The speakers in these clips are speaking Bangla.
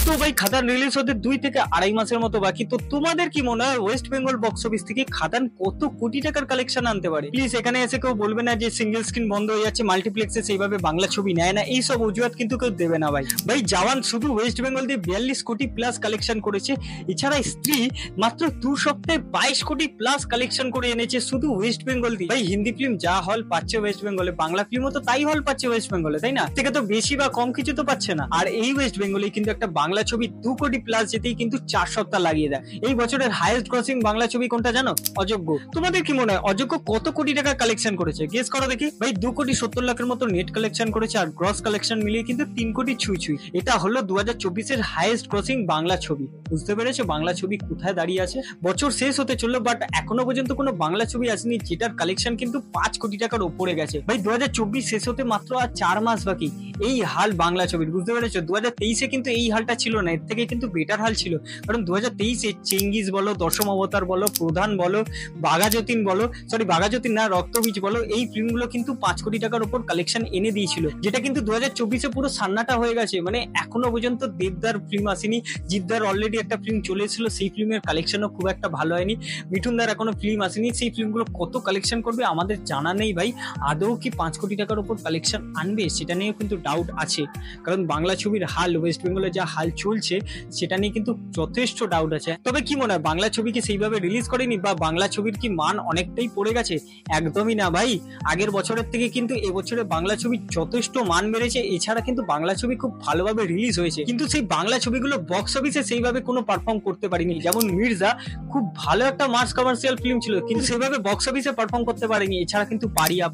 তো ভাই খাদান রিলিজ হতে 2 থেকে 2.5 মাসের মতো বাকি। তো তোমাদের কি মনে হয় ওয়েস্ট বেঙ্গল বক্স অফিস থেকে খাদান কত কোটি টাকার কালেকশন আনতে পারে? প্লিজ এখানে এসে কেউ বলবে না যে সিঙ্গেল স্ক্রিন বন্ধ হয়ে যাচ্ছে, মাল্টিপ্লেক্সে সেইভাবে বাংলা ছবি নেয় না, এইসব অজুহাত কিন্তু কেউ দেবে না ভাই। ভাই জওয়ান শুধু ওয়েস্ট বেঙ্গল দিয়ে 42 কোটি প্লাস কালেকশন করেছে। এছাড়া স্ত্রী মাত্র 2 সপ্তাহে 22 কোটি প্লাস কালেকশন করে এনেছে শুধু ওয়েস্ট বেঙ্গল দিয়ে। ভাই হিন্দি ফিল্ম যা হল পাচ্ছে ওয়েস্ট বেঙ্গলে, বাংলা ফিল্মও তো তাই হল পাচ্ছে ওয়েস্ট বেঙ্গলে, তাই না? থেকে তো বেশি বা কম কিছু তো পাচ্ছে না। আর এই ওয়েস্ট বেঙ্গলে কিন্তু একটা বাংলা ছবি 2 কোটি প্লাস যেতেই কিন্তু 4 সপ্তাহ লাগিয়ে দেয়। এই বছরের হাইয়েস্ট গ্রসিং বাংলা ছবি কোনটা জানো? অযোগ্য। তোমাদের কি মনে হয় অযোগ্য কত কোটি টাকা কালেকশন করেছে? গেস করো দেখি। ভাই 2 কোটি 70 লাখের মতো নেট কালেকশন করেছে, আর গ্রস কালেকশন মিলিয়ে কিন্তু 3 কোটি ছুঁই। এটা হলো 2024 এর হাইয়েস্ট গ্রসিং বাংলা ছবি। বুঝতে পেরেছো বাংলা ছবি কোথায় দাঁড়িয়ে আছে? বছর শেষ হতে চললো, বাট এখনো পর্যন্ত কোনো বাংলা ছবি আসেনি যেটার কালেকশন কিন্তু 5 কোটি টাকার উপরে গেছে। ভাই 2024 শেষ হতে মাত্র আর 4 মাস বাকি। এই হাল বাংলা ছবির, বুঝতে পেরেছো? 2023-এ কিন্তু এই হালটা ছিল না, এর থেকে কিন্তু বেটার হাল ছিল। কারণ 2023-এ চেঙ্গিস বলো, দশম অবতার বলো, প্রধান বলো, বাঘাযতীন বলো, সরি বাঘাযতীন না, রক্তবীজ বলো, এই ফিল্মগুলো কিন্তু 5 কোটি টাকার উপর কালেকশন এনে দিয়েছিল, যেটা কিন্তু 2024-এ পুরো সান্নাটা হয়ে গেছে। মানে এখনো পর্যন্ত দেবদার ফিল্ম আসেনি, জিদ্দার অলরেডি একটা ফিল্ম চলে এসেছিল, সেই ফিল্মের কালেকশনও খুব একটা ভালো হয়নি। মিঠুনদার এখনো ফিল্ম আসেনি, সেই ফিল্মগুলো কত কালেকশন করবে আমাদের জানা নেই ভাই। আদৌ কি 5 কোটি টাকার উপর কালেকশন আনবে সেটা নিয়েও কিন্তু ডাউট আছে, কারণ বাংলা ছবির হাল, ওয়েস্ট বেঙ্গলে যা হাল চলছে সেটা নিয়ে কিন্তু যথেষ্ট ডাউট আছে। তবে কি মনে হয় বাংলা ছবি কি সেইভাবে রিলিজ করেনি, বা বাংলা ছবির কি মান অনেকটাই পড়ে গেছে? একদমই না ভাই, আগের বছরের থেকে কিন্তু এবছরে বাংলা ছবি যথেষ্ট মান বেড়েছে। এছাড়া কিন্তু বাংলা ছবি খুব ভালোভাবে রিলিজ হয়েছে, কিন্তু সেই বাংলা ছবিগুলো বক্স অফিসে সেইভাবে কোনো পারফর্ম করতে পারেনি। যেমন মির্জা খুব ভালো একটা মাস কমার্শিয়াল ফিল্ম ছিল, কিন্তু সেভাবে বক্স অফিসে পারফর্ম করতে পারেনি। এছাড়া কিন্তু পারিয়া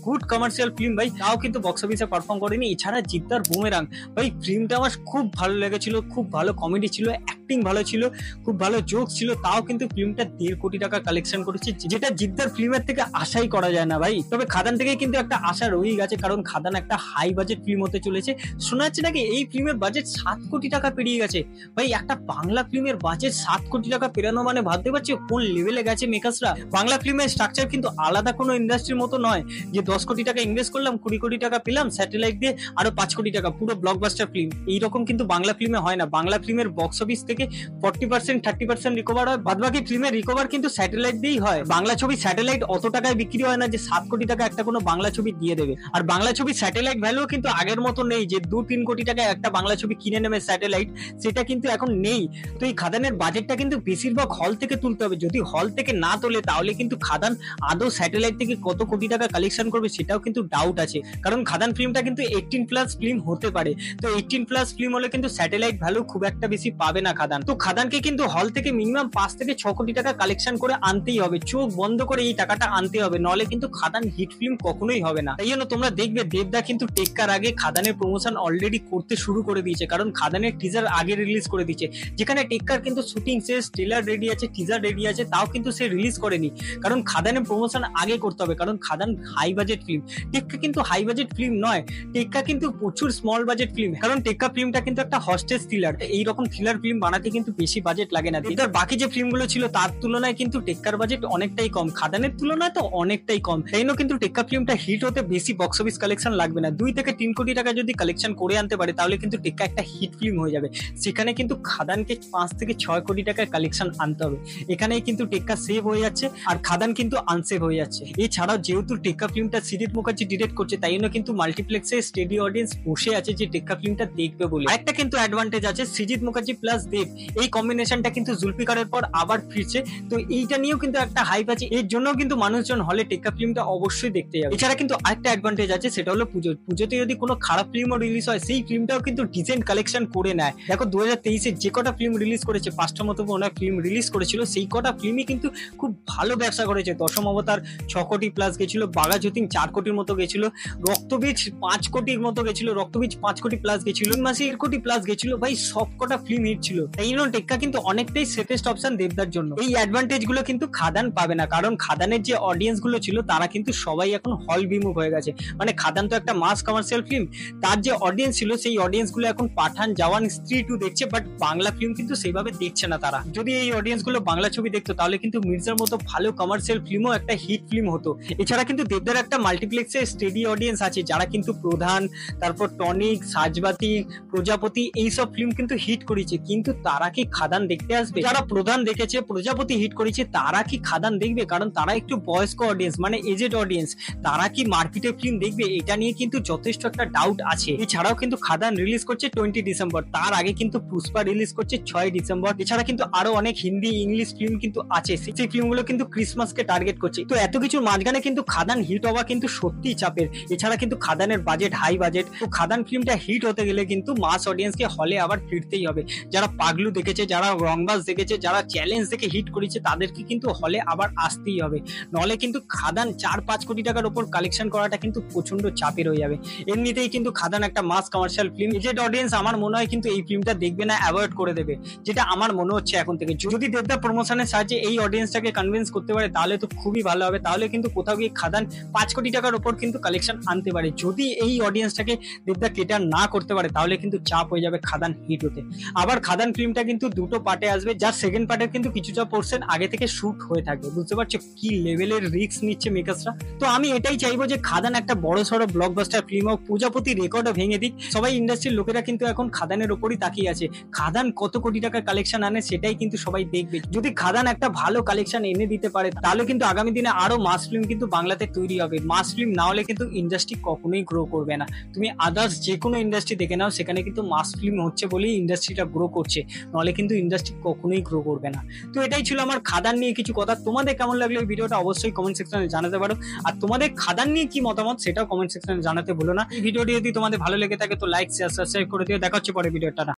গুড কমার্শিয়াল ফিল্ম ভাই, তাও কিন্তু বক্স অফিসে পারফর্ম করেনি। এছাড়া জিদ্দার বুমেরাং ভাই, ফিল্মটা আমার খুব ভালো লেগেছিল, খুব ভালো কমেডি ছিল, অ্যাক্টিং ভালো ছিল, খুব ভালো জোকস ছিল, তাও কিন্তু ফিল্মটা 1.5 কোটি টাকা কালেকশন করেছে, যেটা জিদ্দার ফিল্মের থেকে আশাই করা যায় না ভাই। তবে খাদান থেকে কিন্তু একটা আশা রয়েই গেছে, কারণ খাদান একটা হাই বাজেট ফিল্ম হতে চলেছে। শোনা যাচ্ছে নাকি এই ফিল্মের বাজেট 7 কোটি টাকা পেরিয়ে গেছে। ভাই একটা বাংলা ফিল্মের বাজেট 7 কোটি টাকা পেরানো মানে ভাবতে পারছি কোন লেভেলে গেছে মেকার্সরা। বাংলা ফিল্মের স্ট্রাকচার কিন্তু আলাদা কোনো ইন্ডাস্ট্রির মতো নয় যে 10 কোটি টাকা ইনভেস্ট করলাম, 20 কোটি টাকা পেলাম, স্যাটেলাইট দিয়ে আরো 5 কোটি টাকা, পুরো ব্লকবাস্টার ফিল্ম। এইরকম কিন্তু বাংলা ফিল্মে হয় না। বাংলা ফিল্মের বক্স অফিস থেকে 40% 30% রিকভার হয়, বাদবাকি ফিল্মের রিকভার কিন্তু স্যাটেলাইট দিয়েই হয়। বাংলা ছবি স্যাটেলাইট অত টাকায় বিক্রি হয় না যে 7 কোটি টাকা একটা কোনো বাংলা ছবি দিয়ে দেবে। আর বাংলা ছবি স্যাটেলাইট ভ্যালু কিন্তু আগের মতো নেই যে 2-3 কোটি টাকায় একটা বাংলা ছবি কিনে নেবে স্যাটেলাইট, সেটা কিন্তু এখন নেই। তো এই খাদানের বাজেটটা কিন্তু বেশিরভাগ হল থেকে তুলতে হবে। যদি হল থেকে না তোলে তাহলে কিন্তু খাদান আদৌ স্যাটেলাইট থেকে কত কোটি টাকা কালেকশন করবে সেটাও কিন্তু ডাউট আছে, কারণ খাদান ফিল্মটা কিন্তু 18+ ফিল্ম হতে পারে। তো 18+ ফিল্ম হলে কিন্তু স্যাটেলাইট ভ্যালু খুব একটা বেশি পাবে না খাদান। তো খাদানকে কিন্তু হল থেকে মিনিমাম 5 থেকে 6 কোটি টাকা কালেকশন করে আনতেই হবে, চোখ বন্ধ করে এই টাকাটা আনতে হবে, নলে কিন্তু খাদান হিট ফিল্ম কখনোই হবে না। তাই জন্য তোমরা দেখবে দেবদা কিন্তু টেক্কার আগে খাদানের প্রমোশন অলরেডি করতে শুরু করে দিয়েছে, কারণ খাদানের টিজার আগে রিলিজ করে দিয়েছে। যেখানে টেক্কার কিন্তু শুটিং শেষ, ট্রেলার রেডি আছে, টিজার রেডি আছে, তাও কিন্তু সে রিলিজ করেনি, কারণ খাদানের প্রমোশন আগে করতে হবে, কারণ খাদান হাই বাজেট ফিল্ম। টেক্কা কিন্তু হাই বাজেট ফিল্ম নয়, টেক্কা কিন্তু প্রচুর স্মল বাজেট ফিল্ম, কারণ টেক্কা ফিল্মটা কিন্তু একটা হস্টেজ থ্রিলার। এইরকম থ্রিলার ফিল্ম বানাতে কিন্তু বেশি বাজেট লাগে না। এটার বাকি যে ফিল্মগুলো ছিল তার তুলনায় কিন্তু টেক্কার বাজেট অনেকটাই কম, খাদানের তুলনায় তো অনেকটাই কম। তাই জন্য কিন্তু টেক্কা ফিল্মটা হিট হতে বেশি বক্স অফিস কালেকশন লাগবে না। 2 থেকে 3 কোটি টাকা যদি কালেকশন করে আনতে পারে তাহলে কিন্তু টেক্কা একটা হিট ফিল্ম হয়ে যাবে। সেখানে কিন্তু খাদানকে 5 থেকে 6 কোটি টাকার কালেকশন আনতে হবে। এখানেই কিন্তু টেক্কা সেভ হয়ে যাচ্ছে আর খাদান কিন্তু আনসেভ হয়ে যাচ্ছে। এছাড়াও যেহেতু টেক্কা ফিল্মটা সৃজিত মুখার্জি ডিরেক্ট করছে, তাই জন্য কিন্তু মাল্টিপ্লেক্সে স্টেডি অডিয়েন্স বসে আছে যে টেক্কা ফিল্মটা দেখবে বলে। একটা কিন্তু অ্যাডভান্টেজ আছে, সৃজিত মুখার্জি প্লাস দেব, এই কম্বিনেশনটা কিন্তু জুলফিকারের পর আবার ফিরছে। তো এইটা নিয়েও কিন্তু একটা হাইপ আছে, এর জন্য কিন্তু মানুষজন হলে টেক্কা ফিল্মটা অবশ্যই দেখতে যাবে। এছাড়া কিন্তু আরেকটা অ্যাডভান্টেজ আছে, সেটা হলো পুজোতে যদি কোনো খারাপ ফিল্মও রিলিজ হয় সেই ফিল্মটাও কিন্তু ডিসেন্ট কালেকশন করে নেয়। দেখো 2023-এ যে কটা ফিল্ম রিলিজ করেছে, 5টা মতো মনে হয় ফিল্ম রিলিজ করেছিল, সেই কটা ফিল্মই কিন্তু খুব ভালো ব্যবসা করেছে। দশম অবতার 6 কোটি প্লাস গেছিল, বাঘাযতীন 4 কোটির মতো গেছিল, রক্তবীজ 5 কোটির মতো গেছিল, রক্তবীজ 5 কোটি প্লাস গেছিল, মাসি 1 কোটি প্লাস গেছিল। ভাই সব কটা ফিল্ম হিট ছিল। তাই জন্য টেক্কা কিন্তু অনেকটাই সেফেস্ট অপশন দেবদার জন্য। এই অ্যাডভান্টেজ গুলো কিন্তু খাদান পাবে না, কারণ খাদানের যে অডিয়েন্স গুলো ছিল তারা কিন্তু সবাই এখন হল বিমুখ হয়ে গেছে। মানে খাদান তো একটা মাস কমার্শিয়াল ফিল্ম, তার যে অডিয়েন্স ছিল সেই অডিয়েন্স গুলো এখন পাঠান, জওয়ান, স্ত্রী 2 দেখছে, বাট বাংলা ফিল্ম কিন্তু সেইভাবে দেখছে না তারা। যদি এই অডিয়েন্স গুলো বাংলা ছবি দেখতো তাহলে কিন্তু মির্জার মতো ভালো কমার্শিয়াল ফিল্মও একটা হিট ফিল্ম হতো। এছাড়া কিন্তু দেবদার একটা মাল্টিপ্লেক্সে স্টেডি অডিয়েন্স আছে যারা কিন্তু প্রধান, তারপর টনিক, সাজবাতি, প্রজাপতি এইসব ফিল্ম কিন্তু হিট করেছে, কিন্তু তারা কি খাদান দেখতে আসবে? যারা প্রধান দেখেছে, প্রজাপতি হিট করেছে, তারা কি খাদান দেখবে? কারণ তারা একটু বয়স্ক অডিয়েন্স, মানে এজেড অডিয়েন্স, তারা কি মার্কেটে ফিল্ম দেখবে? এটা নিয়ে কিন্তু যথেষ্ট একটা ডাউট আছে। এছাড়াও কিন্তু খাদান রিলিজ করছে 20 ডিসেম্বর, তার আগে কিন্তু পুষ্পা রিলিজ করছে 6 ডিসেম্বর। এছাড়া কিন্তু আরো অনেক হিন্দি, ইংলিশ ফিল্ম কিন্তু আছে, সেই ফিল্মগুলো কিন্তু ক্রিসমাসকে টার্গেট করছে। তো এত কিছুর মাঝখানে কিন্তু খাদান হিট হওয়া কিন্তু সত্যিই চাপের। এছাড়া কিন্তু খাদানের বাজেট হাই বাজেট, তো খাদান ফিল্মটা হিট হতে গেলে কিন্তু মাস অডিয়েন্সকে হলে আবার ফিরতেই হবে। যারা পাগলু দেখেছে, যারা রংবাজ দেখেছে, যারা চ্যালেঞ্জ দেখে হিট করেছে, তাদেরকে কিন্তু হলে আবার আসতেই হবে, নলে কিন্তু খাদান 4-5 কোটি টাকার উপর কালেকশন করাটা কিন্তু প্রচন্ড চাপের হয়ে যাবে। এমনিতেই কিন্তু খাদান একটা মাস কমার্শিয়াল ফিল্ম, এজেড অডিয়েন্স আমার মনে হয় কিন্তু এই ফিল্মটা দেখবে না, অ্যাভয়েড করে দেবে, যেটা আমার মনে হচ্ছে এখন থেকে। যদি দেবদা প্রমোশনের সাহায্যে এই অডিয়েন্সটাকে কনভিন্স করতে পারে তাহলে তো খুবই ভালো হবে, তাহলে কিন্তু কোথাও গিয়ে খাদান 5 কোটি টাকার উপর কিন্তু কালেকশন আনতে পারে। যদি এই অডিয়েন্সটাকে দেবদা কেটার না করতে পারে তাহলে কিন্তু চাপ হয়ে যাবে খাদান হিট হতে। আবার খাদান ফিল্মটা কিন্তু দুটো পার্টে আসবে, যার সেকেন্ড পার্টের কিন্তু কিছুটা পোর্শন আগে থেকে শুট হয়ে থাকবে। বুঝতে পারছো কি লেভেলের রিস্ক নিচ্ছে মেকার্সরা? তো আমি এটাই চাইবো যে খাদান একটা বড় সড়ো ব্লকবাস্টার ফিল্ম হোক, প্রজাপতি রেকর্ডও ভেঙে দিক। সবাই ইন্ডাস্ট্রির লোকেরা কিন্তু এখন খাদানের উপরই তাকিয়ে আছে, খাদান কত কোটি টাকার কালেকশন আনে সেটাই কিন্তু সবাই দেখবে। যদি খাদান একটা ভালো কালেকশন এনে দিতে পারে তাহলে কিন্তু আগামী দিনে আরো মাস ফিল্ম কিন্তু বাংলাতে তৈরি হবে। মাস ফিল্ম না হলে কিন্তু ইন্ডাস্ট্রি কখনোই গ্রো করবে না। তুমি আদার্স যে কোনো ইন্ডাস্ট্রি দেখে নাও, সেখানে কিন্তু মাস ফিল্ম হচ্ছে বলেই ইন্ডাস্ট্রিটা গ্রো করছে, নাহলে কিন্তু ইন্ডাস্ট্রি কখনোই গ্রো করবে না। তো এটাই ছিল আমার খাদান নিয়ে কিছু কথা। তোমাদের কেমন লাগলো এই ভিডিওটা অবশ্যই কমেন্ট সেকশনে জানাতে পারো, আর তোমাদের খাদান নিয়ে কি মতামত সেটাও কমেন্ট সেকশনে জানাতে ভুলো না। এই ভিডিওটি যদি তোমাদের ভালো লেগে থাকে তো লাইক, শেয়ার, সাবস্ক্রাইব করে দিও। দেখা হচ্ছে পরে ভিডিওটা।